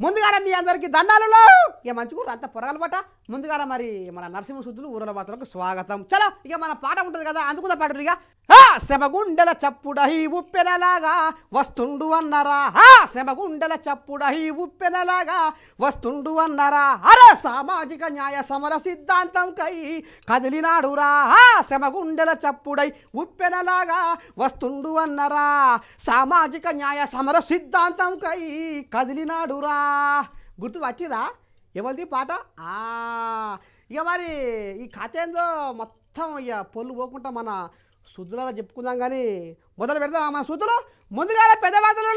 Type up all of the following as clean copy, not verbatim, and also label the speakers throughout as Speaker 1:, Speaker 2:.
Speaker 1: ముందుగానే మీ అందరికీ దండాలలో ఇక మంచిగా అంత పొరగాలు పట్ట ముందుగానే మరి మన నరసింహ శుద్ధులు ఊరల వార్తలకు స్వాగతం. చలో ఇక మన పాట ఉంటుంది కదా అందుకున్న పాట ఇక శ్రమ గుండెల చప్పుడహి ఉప్పెనలాగా వస్తుండు అన్నరా. శ్రమ గుండెల చప్పుడహి ఉప్పెనలాగా వస్తుండు అన్నరా. అరే సామాజిక న్యాయ సమర సిద్ధాంతం కై కదిలినాడురా. శ్రమ గుండెల చప్పుడై ఉప్పెనలాగా వస్తుండు అన్నరా. సామాజిక న్యాయ సమర సిద్ధాంతం కై కదిలినాడురా. గుర్తు పట్టిరా ఎవరిది పాట? ఇక మరి ఈ కథ ఏందో మొత్తం ఇక పొల్లు పోకుండా మన శుద్ధులలో చెప్పుకుందాం. కానీ మొదలు పెడతాం మన శుద్ధులు. ముందుగా పెద్దవార్తలు.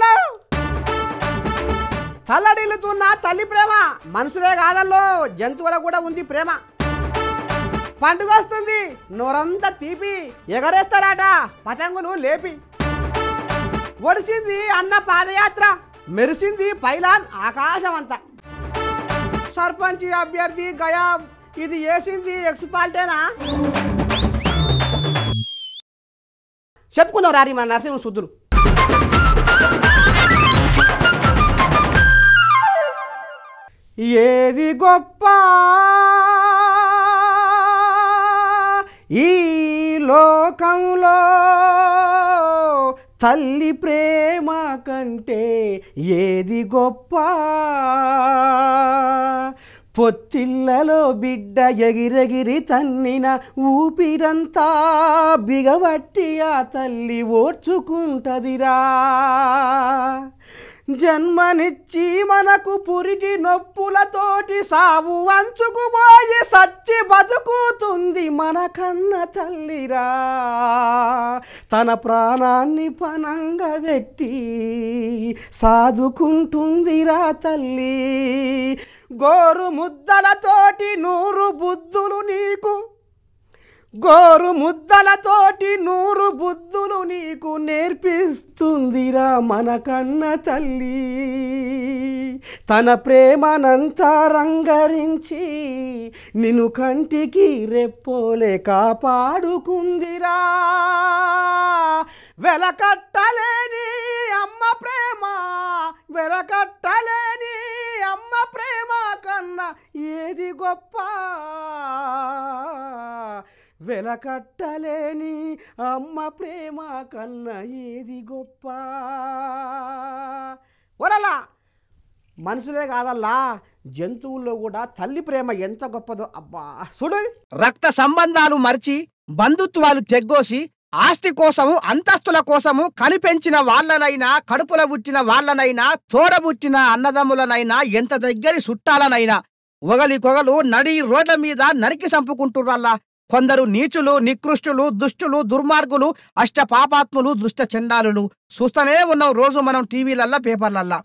Speaker 1: చల్లడిల్లుతున్న తల్లి ప్రేమ మనుషులే కాదల్లో జంతువులకు కూడా ఉంది ప్రేమ. పండుగ వస్తుంది నోరంతా తీపి ఎగరేస్తారట పతంగులు లేపి. ఒడిసింది అన్న పాదయాత్ర మెరిసింది పైలాన్ ఆకాశం అంతా. సర్పంచ్ అభ్యర్థి గయా ఇది వేసింది ఎక్స్పాల్టేనా చెప్పుకుందాం రారి మన నరసింహ శుద్ధులు. ఏది గొప్ప ఈ లోకంలో తల్లి ప్రేమ కంటే ఏది గొప్ప. పొత్తిళ్ళలో బిడ్డ ఎగిరెగిరి తన్నిన ఊపిరంతా బిగబట్టి ఆ తల్లి ఓర్చుకుంటదిరా. జన్మనిచ్చి మనకు పురిటి నొప్పులతోటి సావు అంచుకుపోయి సచ్చి బతుకుతుంది మన కన్న తల్లిరా. తన ప్రాణాన్ని పనంగా పెట్టి సాదుకుంటుందిరా తల్లి. గోరు ముద్దలతోటి 100 బుద్ధులు నీకు, గోరు ముద్దలతోటి 100 బుద్ధులు నీకు నేర్పిస్తుందిరా మన కన్న తల్లి. తన ప్రేమనంతా రంగరించి నిన్ను కంటికి రెప్పోలే కాపాడుకుందిరా. వెలకట్టలేని అమ్మ ప్రేమ, వెలకట్టలేని అమ్మ ప్రేమ కన్నా ఏది గొప్ప. వెలకట్టలేని అమ్మ ప్రేమ కన్నా ఏది గొప్ప. వరలా మనుషులే కాదల్లా జంతువుల్లో కూడా తల్లి ప్రేమ ఎంత గొప్పదో. అబ్బా చూడండి.
Speaker 2: రక్త సంబంధాలు మరిచి బంధుత్వాలు తెగ్గోసి ఆస్తి కోసము అంతస్తుల కోసము కనిపెంచిన వాళ్ళనైనా కడుపుల పుట్టిన వాళ్ళనైనా తోడబుట్టిన అన్నదమ్ములనైనా ఎంత దగ్గరి చుట్టాలనైనా ఒగలికొగలు నడి రోడ్ల మీద నరికి చంపుకుంటుర్రల్లా. కొందరు నీచులు నికృష్టులు దుష్టులు దుర్మార్గులు అష్ట పాపాత్ములు దుష్ట చండాలులు చూస్తూనే ఉన్నాం రోజు మనం టీవీలల్లా పేపర్లల్లా.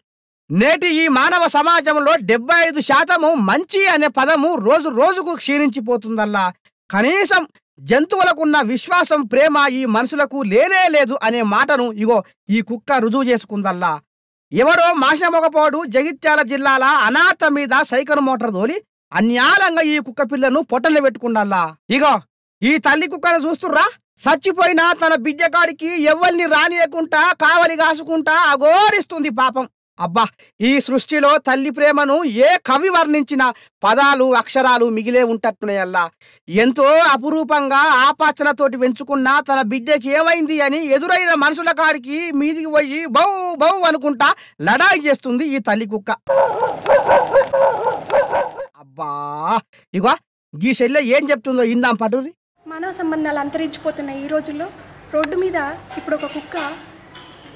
Speaker 2: నేటి ఈ మానవ సమాజంలో 75% మంచి అనే పదము రోజు రోజుకు క్షీణించిపోతుందల్లా. కనీసం జంతువులకున్న విశ్వాసం ప్రేమ ఈ మనుషులకు లేనే లేదు అనే మాటను ఇగో ఈ కుక్క రుజువు చేసుకుందల్లా. ఎవరో మాషమొగపోడు జగిత్యాల జిల్లాల అనాథ మీద సైకిల్ మోటార్ తోలి అన్యాలంగా ఈ కుక్క పిల్లను పొట్టలు పెట్టుకుండల్లా. ఇగో ఈ తల్లి కుక్కను చూస్తుర్రా, చచ్చిపోయినా తన బిడ్డకాడికి ఎవ్వల్ని రానియకుండా కావలి కాసుకుంటా అఘోరిస్తుంది పాపం. అబ్బా ఈ సృష్టిలో తల్లి ప్రేమను ఏ కవి వర్ణించిన పదాలు అక్షరాలు మిగిలే ఉంటట్టున్నాయల్లా. ఎంతో అపురూపంగా ఆపాచనతోటి పెంచుకున్న తన బిడ్డకి ఏమైంది అని ఎదురైన మనుషుల కాడికి మీదికి పోయి బౌ బౌ అనుకుంటా లడాయి చేస్తుంది ఈ తల్లి కుక్క. అబ్బా ఇగో ఈ సెల్లె ఏం చెప్తుందో ఇందాం పటురి.
Speaker 3: మానవ సంబంధాలు అంతరించిపోతున్న ఈ రోజుల్లో రోడ్డు మీద ఇప్పుడు ఒక కుక్క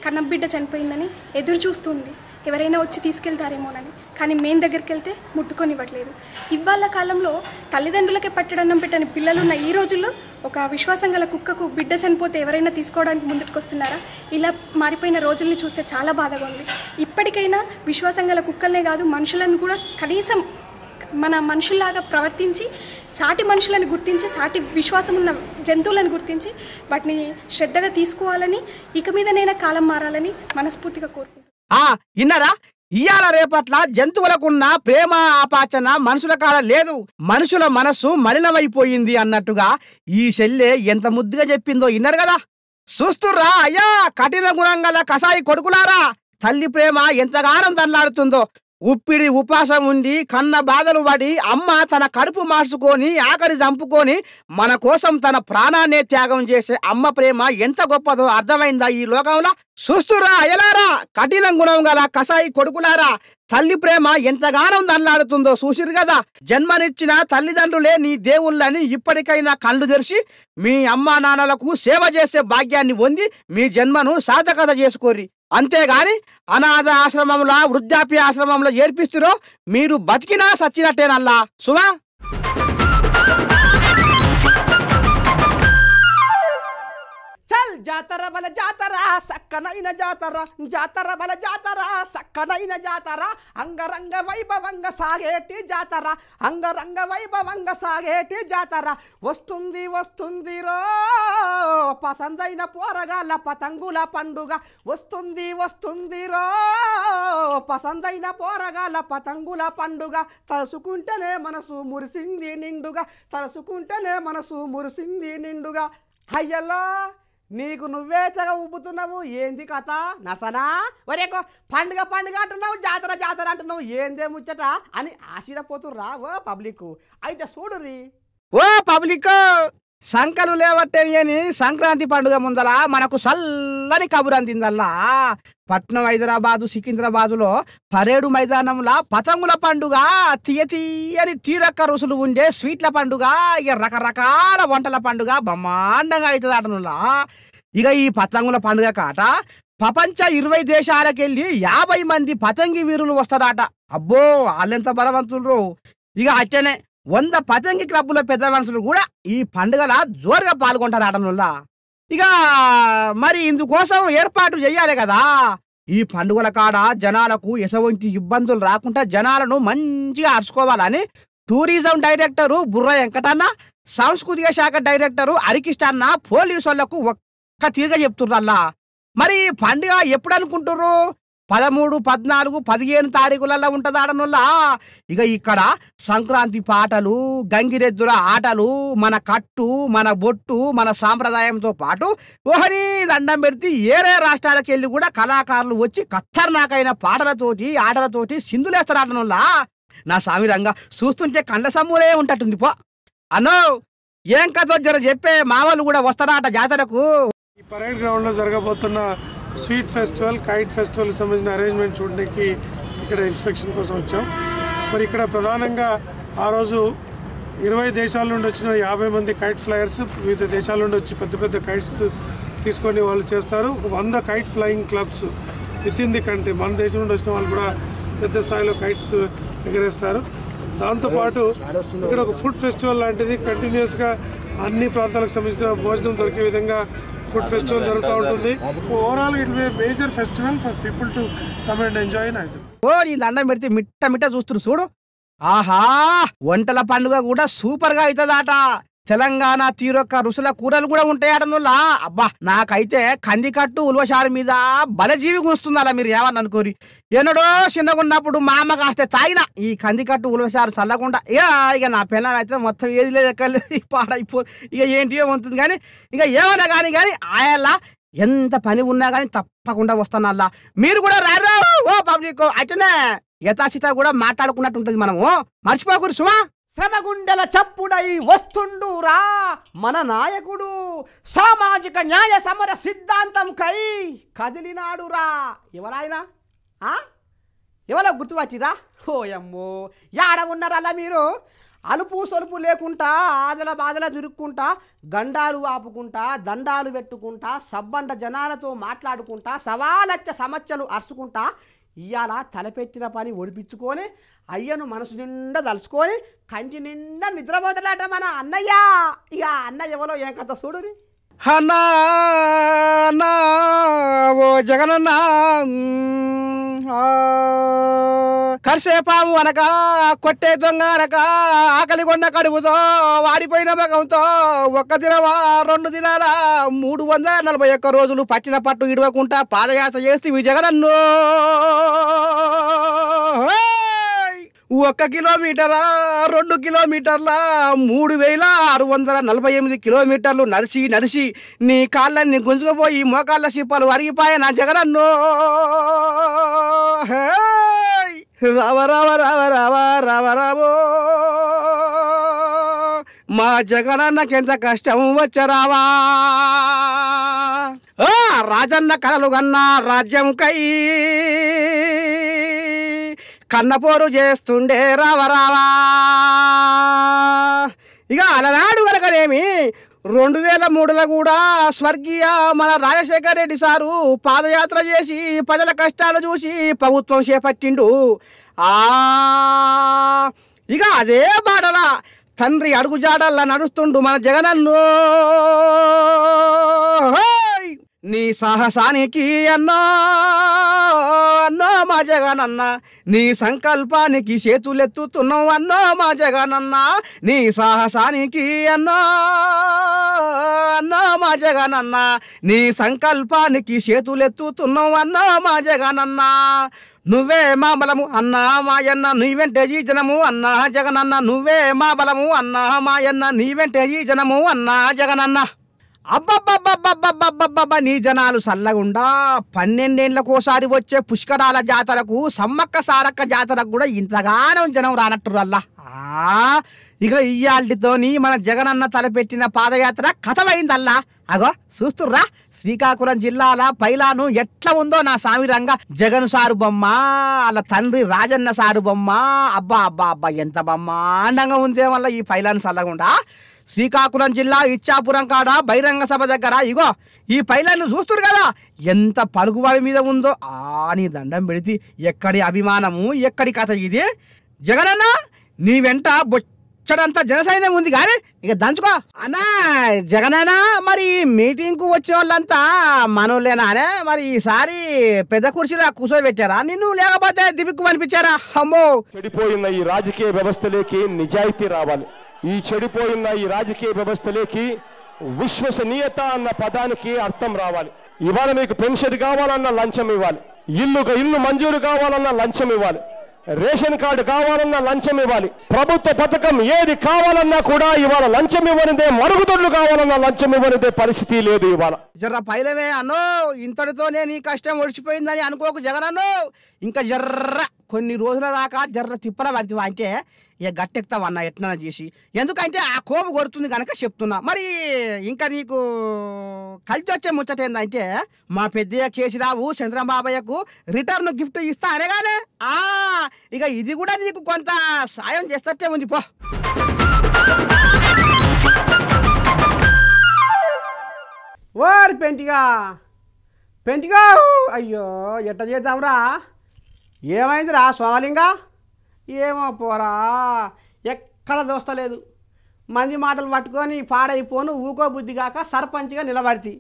Speaker 3: కన్నబిడ్డ చనిపోయిందని ఎదురు చూస్తుంది, ఎవరైనా వచ్చి తీసుకెళ్తారేమోనని. కానీ మెయిన్ దగ్గరికి వెళ్తే ముట్టుకొనివ్వట్లేదు. ఇవాళ కాలంలో తల్లిదండ్రులకే పట్టడన్నం పెట్టని పిల్లలున్న ఈ రోజుల్లో ఒక విశ్వాసం గల కుక్కకు బిడ్డ చనిపోతే ఎవరైనా తీసుకోవడానికి ముందుకు వస్తున్నారా? ఇలా మారిపోయిన రోజుల్ని చూస్తే చాలా బాధగా ఉంది. ఇప్పటికైనా విశ్వాసం గల కుక్కలనే కాదు మనుషులను కూడా కనీసం మన మనుషుల్లాగా ప్రవర్తించి సాటి మనుషులను గుర్తించి సాటి విశ్వాసం ఉన్న జంతువులను గుర్తించి వాటిని శ్రద్ధగా తీసుకోవాలని, ఇక మీదనైనా కాలం మారాలని మనస్ఫూర్తిగా కోరుకుంటున్నాను.
Speaker 2: ఇన్నారా? ఇయాల రేపట్ల జంతువులకున్న ప్రేమ ఆపాచన మనుషుల కాల లేదు. మనుషుల మనస్సు మలినమైపోయింది అన్నట్టుగా ఈ చెల్లె ఎంత ముద్దుగా చెప్పిందో ఇన్నారు కదా. చూస్తుర్రా అయ్యా కఠిన గుణం గల కసాయి కొడుకులారా, తల్లి ప్రేమ ఎంతగానం తల్లాడుతుందో. ఉప్పిరి ఉపాసం ఉండి కన్న బాధలు పడి అమ్మ తన కడుపు మార్చుకొని ఆఖరి చంపుకొని మన కోసం తన ప్రాణాన్నే త్యాగం చేసే అమ్మ ప్రేమ ఎంత గొప్పదో అర్థమైందా ఈ లోకంలో? చూస్తురా అయ్యలారా, కఠిన గుణం గల కసాయి కొడుకులారా, తల్లి ప్రేమ ఎంతగానో దల్లాడుతుందో చూసిరు కదా. జన్మనిచ్చిన తల్లిదండ్రులే నీ దేవుళ్ళని ఇప్పటికైనా కళ్ళు తెరిచి మీ అమ్మా నాన్నలకు సేవ చేసే భాగ్యాన్ని పొంది మీ జన్మను సార్థకత చేసుకోర్రి. అంతేగాని అనాథ ఆశ్రమంలో వృద్ధాప్య ఆశ్రమంలో చేర్పిస్తురో మీరు బతికినా సచ్చినట్టేనల్లా సుమా.
Speaker 1: చల్ జాతర బల జాతర సక్కనైన జాతర, జాతర బల జాతర సక్కనైన జాతర, అంగరంగ వైభవంగ సాగేటి జాతర, అంగరంగ వైభవంగ సాగేటి జాతర. వస్తుంది వస్తుంది రో పసందైన పోరగాళ్ళ పతంగుల పండుగ, వస్తుంది వస్తుంది రో పసందైన పోరగాళ్ళ పతంగుల పండుగ. తలుసుకుంటేనే మనసు మురిసింది నిండుగా, తలుసుకుంటేనే మనసు మురిసింది నిండుగా. అయ్యల్లో నీకు నువ్వే తెగ ఊపుతున్నావు, ఏంది కథ నసనా? ఒరేకో పండుగ పండుగ అంటున్నావు, జాతర జాతర అంటున్నావు, ఏందే ముచ్చట అని ఆశ్చర్యపోతుర్రా ఓ పబ్లిక్. అయితే చూడుర్రి
Speaker 2: ఓ పబ్లిక్, సంకలు లేవట్టేని అని సంక్రాంతి పండుగ ముందల మనకు చల్లని కబురు అందిందల్లా. పట్నం హైదరాబాదు సికింద్రాబాదులో పరేడు మైదానంలో పతంగుల పండుగ, తీయని తీరక్క రుసులు ఉండే స్వీట్ల పండుగ, ఇక రకరకాల వంటల పండుగ బ్రహ్మాండంగా అవుతుంది అటనులా. ఇక ఈ పతంగుల పండుగ కాట ప్రపంచ 20 దేశాలకెళ్ళి 50 మంది పతంగి వీరులు వస్తారట. అబ్బో వాళ్ళెంత బలవంతులు. ఇక అట్టనే 100 పతంగి క్లబ్బుల పెద్ద మనుషులు కూడా ఈ పండుగల జోరుగా పాల్గొంటారు ఆటనుల్లా. ఇక మరి ఇందుకోసం ఏర్పాటు చేయాలి కదా. ఈ పండుగల కాడ జనాలకు ఎటువంటి ఇబ్బందులు రాకుండా జనాలను మంచిగా అరుచుకోవాలని టూరిజం డైరెక్టరు బుర్ర వెంకటన్న, సాంస్కృతిక శాఖ డైరెక్టరు హరికృష్ణ పోలీసు వాళ్లకు ఒక్క తీరుగా చెప్తుర్రల్లా. మరి పండుగ ఎప్పుడు అనుకుంటుర్రు? 13, 14, 15 తారీఖులలో ఉంటుంది ఆడనుల్లా. ఇక ఇక్కడ సంక్రాంతి పాటలు, గంగిరెద్దుల ఆటలు, మన కట్టు, మన బొట్టు, మన సాంప్రదాయంతో పాటు ఓహరి దండం పెడితే ఏరే రాష్ట్రాలకు వెళ్ళి కూడా కళాకారులు వచ్చి ఖతర్నాకైన పాటలతోటి ఆటలతోటి సింధులేస్తారు ఆడనుల్లా. నా సామిరంగా చూస్తుంటే కండ్ల సమ్మూరే ఉంటట్టుంది పో. అన్నో ఏం కథ జర చెప్పే, మామూలు కూడా వస్తారట జాతరకు.
Speaker 4: ఈ పరేడ్ గ్రౌండ్లో జరగబోతున్న స్వీట్ ఫెస్టివల్, కైట్ ఫెస్టివల్కి సంబంధించిన అరేంజ్మెంట్ చూడడానికి ఇక్కడ ఇన్స్పెక్షన్ కోసం వచ్చాం. మరి ఇక్కడ ప్రధానంగా ఆ రోజు 20 దేశాల నుండి వచ్చిన 50 మంది కైట్ ఫ్లయర్స్ వివిధ దేశాల నుండి వచ్చి పెద్ద పెద్ద కైట్స్ తీసుకొని వాళ్ళు చేస్తారు. 100 kite flying clubs with in the country, మన దేశం నుండి వచ్చిన వాళ్ళు కూడా పెద్ద స్థాయిలో కైట్స్ ఎగరేస్తారు. దాంతోపాటు ఇక్కడ ఒక ఫుడ్ ఫెస్టివల్ లాంటిది కంటిన్యూస్గా అన్ని ప్రాంతాలకు సంబంధించిన భోజనం దొరికే విధంగా ఫుడ్ ఫెస్టివల్ జరుగుతూ ఉంటుంది. So overall it be major festival for people to come and enjoy.
Speaker 2: ఓ నీ దండం పెడితే మిట్ట చూస్తున్నారు చూడు. ఆహా, వంటల పండుగ కూడా సూపర్ గా అవుతుందట. తెలంగాణ తీరొక్క రుసుల కూరలు కూడా ఉంటాయటనులా. అబ్బా నాకైతే కందికట్టు ఉల్వశారు మీద బలజీవి కూస్తుంది. అలా మీరు ఏమన్నా అనుకోరి. ఎన్నడో చిన్నగున్నప్పుడు మా అమ్మ కాస్తే తాగిన ఈ కందికట్టు ఉల్వశారు చల్లకుండా ఇక నా పిల్లలు అయితే మొత్తం ఏది లేదు ఎక్కలేదు పాడైపో ఇక ఏంటియో ఉంటుంది. కానీ ఇక ఏమన్నా కానీ ఆయల్లా ఎంత పని ఉన్నా కానీ తప్పకుండా వస్తానల్లా. మీరు కూడా రారా ఓ పబ్లిక్. అయితేనే యథాచిత కూడా మాట్లాడుకున్నట్టు ఉంటుంది. మనము మర్చిపోకూరు సుమా.
Speaker 1: శ్రమగుండెల చప్పుడై వస్తుండురా మన నాయకుడు, సామాజిక న్యాయ సమర సిద్ధాంతం కై కదిలినాడురా. ఎవరాయనా? ఎవరో గుర్తుపట్టిరా? ఓయమ్మో యాడ ఉన్నారలా మీరు? అలుపు సొలుపు లేకుండా ఆదల బాధల దురుక్కుంటా, గండాలు ఆపుకుంటా, దండాలు పెట్టుకుంటా, సబ్బండ జనాలతో మాట్లాడుకుంటా, సవాలచ్చ సమస్యలు అరుచుకుంటా ఇవాళ తలపెట్టిన పని ఒడిపించుకొని అయ్యను మనసు నిండా తలుచుకొని కంటి నిండా నిద్రపోతాడట మన అన్నయ్య. ఇక అన్నయ్య ఎవరో ఏం కథ చూడుని.
Speaker 2: అన్నా ఓ జగనన్నా కరిసేపాము అనక కొట్టే దొంగ అనక ఆకలి కొండ కడుపుతో వాడిపోయిన మగంతో 1 దినమా 2 దినాల 341 రోజులు పట్టిన పట్టు ఇడవకుండా పాదయాత్ర చేస్తే ఈ జగనన్ను 1 కిలోమీటరా 2 కిలోమీటర్ల 3648 కిలోమీటర్లు నడిచి నీ కాళ్ళని గుంజుకుపోయి మోకాళ్ళ చిప్పలు అరిగిపోయా నా జగనన్ను. రావ రావ రావ రావ రావ రావో మా జగనన్నకెంత కష్టం వచ్చరావా రాజన్న కలలు కన్నా రాజ్యం కై కన్నపోరు చేస్తుండే రావరావా ఇక అలనాడు కనుకనేమి 2003లో కూడా స్వర్గీయ మన రాజశేఖర రెడ్డి సారు పాదయాత్ర చేసి ప్రజల కష్టాలు చూసి ప్రభుత్వం చేపట్టిండు ఇక అదే బాటల తండ్రి అడుగుజాడల్లా నడుస్తుండు మన జగనన్ను నీ సాహసానికి అన్నా అన్నో మా జగనన్న నీ సంకల్పానికి చేతులెత్తుతున్నావు అన్నో మా జగనన్న నీ సాహసానికి అన్నో అన్నో మా జగనన్న నీ సంకల్పానికి చేతులెత్తుతున్నావు అన్నో మా జగనన్న నువ్వే మా బలము అన్నా మాయన్న నీ వెంటే ఈ జనము అన్నా జగనన్న నువ్వే మా బలము అన్నా మాయన్న నీ వెంటే ఈ జనము అన్నా జగనన్న అబ్బబ్బబ్బబ్బబ్బబ్బబ్బబ్బ నీ జనాలు సల్లగుండా 12 ఏళ్ళకోసారి వచ్చే పుష్కరాల జాతరకు సమ్మక్క సారక్క జాతరకు కూడా ఇంతగానో జనం రానట్టురల్లా ఇక ఇయ్యాల్టితోని మన జగనన్న తలపెట్టిన పాదయాత్ర కథమైందల్లా అగో చూస్తుర్రా శ్రీకాకుళం జిల్లాల పైలాను ఎట్లా ఉందో నా సామిరంగా జగన్ సారు బొమ్మ అలా తండ్రి రాజన్న సారు బొమ్మ అబ్బా అబ్బా అబ్బా ఎంత బ్రహ్మాండంగా ఉందే వల్ల ఈ పైలాను సల్లగుండా శ్రీకాకుళం జిల్లా ఇచ్చాపురం కాడ బహిరంగ సభ దగ్గర ఇగో ఈ పైలాన్ని చూస్తురు కదా ఎంత పలుకుబడి మీద ఉందో నీ దండం పెడితే ఎక్కడి అభిమానము ఎక్కడి కథ ఇది జగనన్న నీ వెంట బొచ్చడంతా జనసైన్యం ఉంది కానీ ఇక దంచుకో అన్నా జగనన్న మరి మీటింగ్కు వచ్చిన వాళ్ళంతా మనోళ్ళేనానే మరి ఈసారి పెద్ద కుర్చీలో కూర్చోబెట్టారా నిన్ను లేకపోతే దివిక్కు అనిపించారా అమ్మో
Speaker 5: చెడిపోయిన ఈ రాజకీయ వ్యవస్థలోకి నిజాయితీ రావాలి ఈ చెడిపోయిన ఈ రాజకీయ వ్యవస్థలోకి విశ్వసనీయత అన్న పదానికి అర్థం రావాలి ఇవాళ మీకు పెన్షన్ కావాలన్న లంచం ఇవ్వాలి ఇల్లు మంజూరు కావాలన్న లంచం ఇవ్వాలి రేషన్ కార్డు కావాలన్నా లంచం ఇవ్వాలి ప్రభుత్వ పథకం ఏది కావాలన్నా కూడా ఇవాళ లంచం ఇవ్వనిదే మరుగుదొడ్లు కావాలన్నా లంచం ఇవ్వనిదే పరిస్థితి లేదు ఇవాళ
Speaker 2: జర్ర పైలమే అన్నో ఇంతటితోనే నీ కష్టం ఒడిచిపోయిందని అనుకోకు జగనన్ను ఇంకా జర్ర కొన్ని రోజుల దాకా జర్ర తిప్పల పడుతుంది అంటే ఇక గట్టెక్తావు అన్న ఎట్లా చేసి ఎందుకంటే ఆ కోపు కొడుతుంది కనుక చెప్తున్నా మరి ఇంకా నీకు కలిసి వచ్చే ముచ్చట ఏందంటే మా పెద్దయ్య కేసీరావు చంద్రబాబయ్యకు రిటర్న్ గిఫ్ట్ ఇస్తా అనగానే ఇక ఇది కూడా నీకు కొంత సాయం చేస్తట్టే ఉంది పో
Speaker 1: ఓరి పెంటిగా అయ్యో ఎట్ట చేద్దాంరా ఏమైందిరా సోమలింగా ఏమో పోరా ఎక్కడ దోస్తలేదు మంది మాటలు పట్టుకొని పాడైపోను ఊకో బుద్ధి కాక సర్పంచ్గా నిలబడితే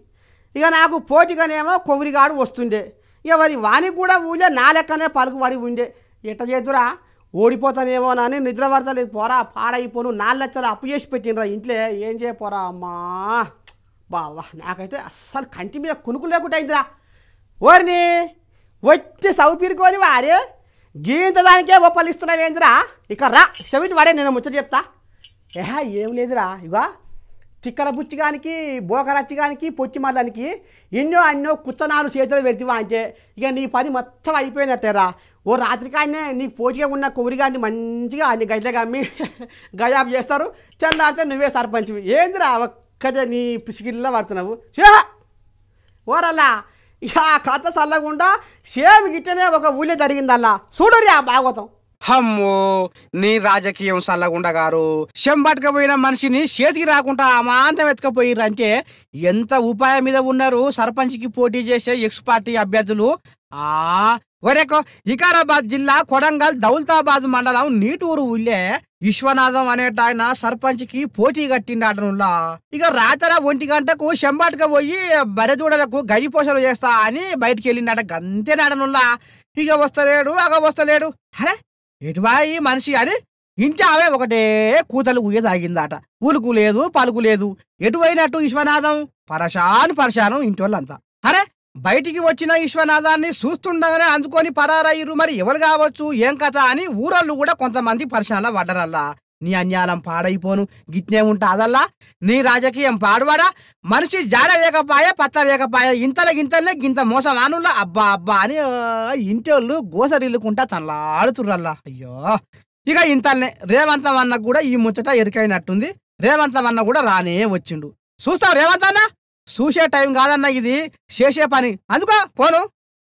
Speaker 1: ఇక నాకు పోటీగానేమో కొవ్వురిగాడు వస్తుండే ఇక మరి వానికి కూడా ఊళ్ళే నా లెక్కనే పలుకుబడి ఉండే ఎట్ట చేతురా ఓడిపోతానేమోనని నిద్ర పడతలేదు పోరా పాడైపోను 4 లక్షలు అప్పు చేసి పెట్టినరా ఇంట్లో ఏం చేయపోరా అమ్మా బావా నాకైతే అస్సలు కంటి మీద కునుకు లేకుండా అయిందిరా ఓరిని వచ్చి సౌపీరుకొని వారే గీంత దానికే ఒప్పలిస్తున్నావేందిరా ఇక రా చెవిటి వాడే నేను ముచ్చట చెప్తా ఏం లేదురా ఇక తిక్కల బుచ్చిగానికి బోకరచ్చిగానికి పొచ్చి మళ్ళానికి అన్నో కుత్తనాలు చేతులు పెడితివా అంటే ఇక నీ పని మొత్తం అయిపోయినట్టేరా ఓ రాత్రికాయనే నీకు పోటీగా ఉన్న కొవ్వురిగాన్ని మంచిగా అన్ని గడ్డగా అమ్మి గజాబు చేస్తారు తెల్లారితే నువ్వే సర్పంచ్వి ఏందిరా ఒక్కటే నీ పిసికిల్లో పడుతున్నావు ఓరల్లా ఇక కథ చల్లకుండా సేమ్ గిట్టనే ఒక ఊళ్ళే జరిగిందల్లా చూడరి ఆ భాగవతం
Speaker 2: అమ్మో నీ రాజకీయం సల్లగుండా గారు చెంబట్టుకపోయిన మనిషిని చేతికి రాకుండా అమాంతం ఎత్తుకపోయిర్రు ఎంత ఉపాయం మీద ఉన్నారు సర్పంచ్కి పోటీ చేసే ఎక్స్ పార్టీ అభ్యర్థులు వరేకో వికారాబాద్ జిల్లా కొడంగల్ దౌలతాబాద్ మండలం నీటూరు ఊళ్ళే విశ్వనాథం అనేట ఆయన సర్పంచ్కి పోటీ కట్టిండటనులా ఇక రాత్ర 1 గంటకు చెంబాటుగా పోయి బరెదూడలకు గడిపోసలు చేస్తా అని బయటికి వెళ్ళిండట గంతేనాడనుల్లా ఇక వస్తలేడు అరే ఎటువాయి మనిషి అని ఇంటి ఆమె ఒకటే కూతలు తాగిందట ఉలుకు లేదు పలుకు లేదు ఎటువైనట్టు విశ్వనాథం పరశాను ఇంటి వాళ్ళంతా అరే బయటికి వచ్చిన విశ్వనాథాన్ని చూస్తుండగానే అందుకొని పరారయ్యారు మరి ఎవరు కావచ్చు ఏం కథ అని ఊరోళ్ళు కూడా కొంతమంది పరిశానలో పడ్డరల్లా నీ అన్యాలం పాడైపోను గిట్నే ఉంటా అదల్లా నీ రాజకీయం పాడువాడా మనిషి జాడ లేకపాయే పత్త లేకపాయే ఇంతలే గింత మోసం ఆనుల్లా అబ్బా అబ్బా అని ఇంటోళ్ళు గోసరిల్లుకుంటా తనలాడుతుర్రల్లా అయ్యో ఇక ఇంతల్నే రేవంతం అన్న కూడా ఈ ముచ్చట ఎరికైనట్టుంది రేవంతం అన్న కూడా రానే వచ్చిండు చూస్తావు రేవంత్ అన్న చూసే టైం కాదన్న ఇది చేసే పని అందుకో పోను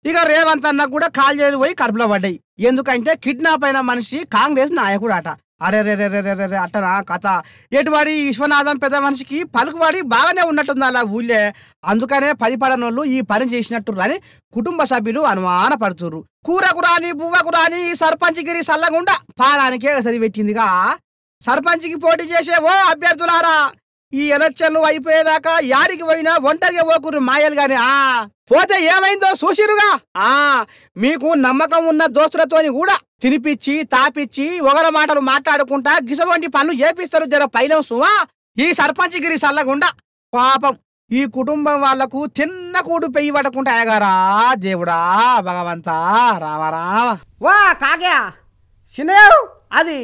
Speaker 2: ఇక రేవంత్ అన్న కూడా కాల్జేలు పోయి కడుపులో పడ్డాయి ఎందుకంటే కిడ్నాప్ అయిన మనిషి కాంగ్రెస్ నాయకుడు అట అరే రే రే రే రే రే అట్టనా కథ ఎటువాడి విశ్వనాథం పెద్ద మనిషికి పలుకువాడి బాగానే ఉన్నట్టుంది అలా ఊళ్ళే అందుకనే పడిపడనోళ్ళు ఈ పని చేసినట్టు అని కుటుంబ సభ్యులు అనుమానపడుతుర్రు కూరకు రాని బువ్వకు రాని సర్పంచ్గిరి సల్లగుండా పారానికే సరిపెట్టిందిగా సర్పంచ్కి పోటీ చేసే ఓ అభ్యర్థులారా ఈ ఎలక్షన్లు అయిపోయేదాకా యాడికి పోయినా ఒంటరిగా పోకుర్రు మాయలు గాని పోతే ఏమైందో చూసిరుగా మీకు నమ్మకం ఉన్న దోస్తులతోని కూడా తినిపిచ్చి తాపిచ్చి ఒగర మాటలు మాట్లాడుకుంటా గిసవంటి పనులు చేపిస్తారు జర పైలం సువా ఈ సర్పంచ్గిరి సల్లగుండా పాపం ఈ కుటుంబం వాళ్లకు చిన్న కూడు పెయ్యి పడకుండా అయ్యగారా దేవుడా భగవంతా రామరామ
Speaker 1: వా కాగ్యా చిన్నయ్య అది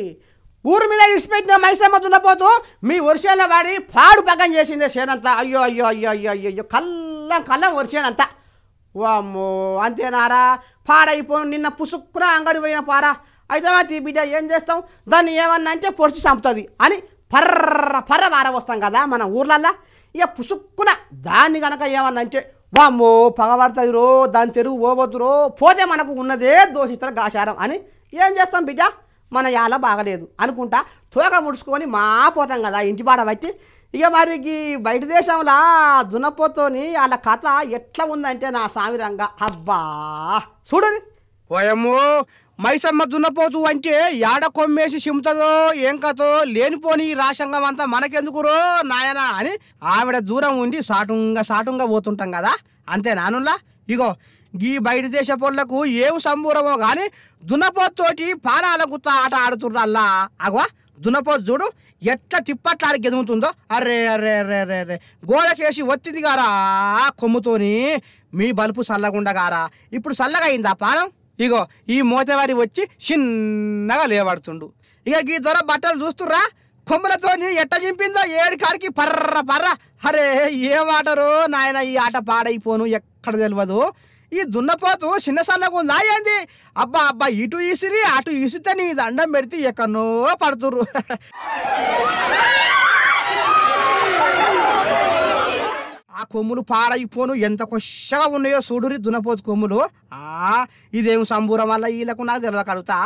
Speaker 1: ఊరు మీద ఇడిచిపెట్టిన మైసమ్మ దున్నపోతూ మీ వర్షాల వాడి పాడు పగ్గం చేసిందే చేనంతా అయ్యో అయ్యో అయ్యో అయ్యో అయ్యో అయ్యో కల్లం వర్షానంతా వామ్మో అంతేనారా పాడైపోయి నిన్న పుసుక్కున అంగడి పోయిన పారా అయితే బిడ్డ ఏం చేస్తాం దాన్ని ఏమన్నా అంటే పొడిచి చంపుతుంది అని పర్ర వార వస్తాం కదా మన ఊర్లల్లా ఇక పుసుక్కున దాన్ని కనుక ఏమన్నా అంటే వామ్మో పగబడుతుంది రో దాని తెరుగు పోవద్దురో పోతే మనకు ఉన్నదే దోషితర గాశారం అని ఏం చేస్తాం బిడ్డ మన యాల బాగలేదు అనుకుంటా తోక ముడుచుకొని పోతాం కదా ఇంటి పాడ బట్టి ఇక మరి బయట దేశంలో దున్నపోతోని వాళ్ళ కథ ఎట్లా ఉందంటే నా సామిరంగా అబ్బా చూడని
Speaker 2: పోయమ్మో మైసమ్మ దున్నపోతు అంటే యాడ కొమ్మేసి సిమ్తదో ఏం కథో లేనిపోని రాసంగం అంతా మనకెందుకురో నాయనా అని ఆవిడ దూరం ఉండి సాటుంగా పోతుంటాం కదా అంతే నానుల్లా ఇగో గీ బయట దేశ పొళ్లకు ఏవు సంబూరమో గాని దున్నపోతోటి పానాల గుత్త ఆట ఆడుతుర్రల్లా అగవా దున్నపోతు చూడు ఎట్లా తిప్పట్లాడి గెదుముతుందో అర్రే అర్రే అర్రే అర్రే అర్రే గోడకేసి ఒత్తిది గారా కొమ్ముతోని మీ బలుపు చల్లగుండగారా ఇప్పుడు చల్లగా అయిందా పానం ఇగో ఈ మోతవారి వచ్చి చిన్నగా లేవడుతుండు ఇక ఈ దొర బట్టలు చూస్తుర్రా కొమ్ములతోని ఎట్ట చింపిందో ఏడు కాడికి పర్ర అరే ఏం ఆటరో నాయన ఈ ఆట పాడైపోను ఎక్కడ తెలియదు ఈ దున్నపోతు చిన్న సన్నగా ఉందా ఏంది అబ్బా ఇటు ఈసిరి అటు ఈసితే నీ దండం పెడితే ఎక్కడనో పడుతుర్రు ఆ కొమ్ములు పాడైపోను ఎంత కొచ్చగా ఉన్నాయో చూడురి దున్నపోతు కొమ్ములు ఇదేం సంబూరం వల్ల వీళ్ళకు నాకు తెలియక అడుగుతా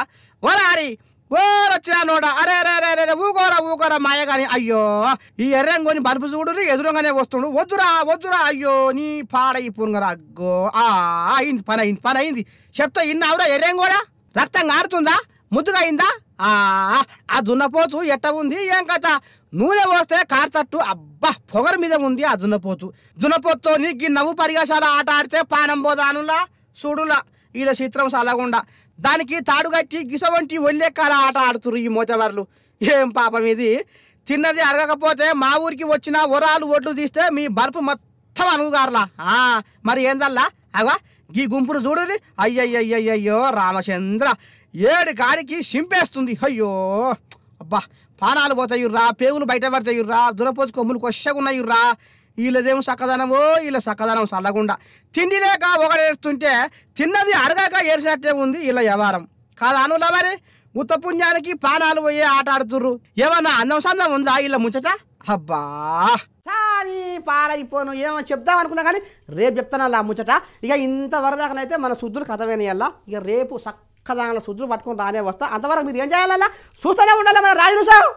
Speaker 2: ఓరారి ఓరొచ్చినా నోడ అరే అరే అరే అరే ఊకోరా మాయ గాని అయ్యో ఈ ఎర్రంగోని బలుపు చూడురి ఎదురుగానే వస్తుండు వద్దురా అయ్యో నీ పాడైపోనుగరా అగ్గో అయింది పని అయింది చెప్తా ఇన్నావురా ఎర్రంగోడా రక్తం కారుతుందా ముద్దుగా అయిందా ఆ దున్నపోతు ఎట్ట ఉంది ఏం కథ నూనె పోస్తే కారుతట్టు అబ్బా పొగరు మీద ఉంది ఆ దున్నపోతుతో నీకు నవ్వు పరిగాసాల ఆట ఆడితే పానం పోదానులా చూడులా వీళ్ళ చిత్రం సలగుండా దానికి తాడుగట్టి గిసవంటి ఒళ్ళెక్కాల ఆట ఆడుతురు ఈ మోతవర్లు ఏం పాపం ఇది చిన్నది అరగకపోతే మా ఊరికి వచ్చిన ఒరాలు ఒడ్లు తీస్తే మీ బల్పు మొత్తం అనుగారులా మరి ఏందల్లా అగవా గీ గుంపును చూడురి అయ్యయ్యయ్యయ్యో రామచంద్ర ఏడు గాడికి సింపేస్తుంది అయ్యో అబ్బా పానాలు పోతాయుర్రా పేగులు బయట పడతాయుర్రా దురపోతు కొమ్ములు కొచ్చగున్నాయుర్రా వీళ్ళదేమో చక్కదనమో వీళ్ళ చక్కదనం చల్లగుండా తిండి లేక ఒకడేస్తుంటే తిన్నది అరగాక ఏర్చినట్టే ఉంది వీళ్ళ వ్యవహారం కాదా అనులా మరి ఉత్త పుణ్యానికి పానాలు పోయే ఆట ఆడుతుర్రు ఏమన్నా అందం సందం ఉందా వీళ్ళ ముచ్చట అబ్బా
Speaker 1: సారీ పాడైపోను ఏమో చెప్దాం అనుకున్నా కానీ రేపు చెప్తాను అలా ముచ్చట ఇక ఇంత వరదాకనైతే మన శుద్ధులు కథవేనయ్యల్లా ఇక రేపు చక్కదానిలో శుద్ధులు పట్టుకొని రానే వస్తా అంతవరకు మీరు ఏం చేయాలల్లా చూస్తూనే ఉండాలి మన రాజు సార్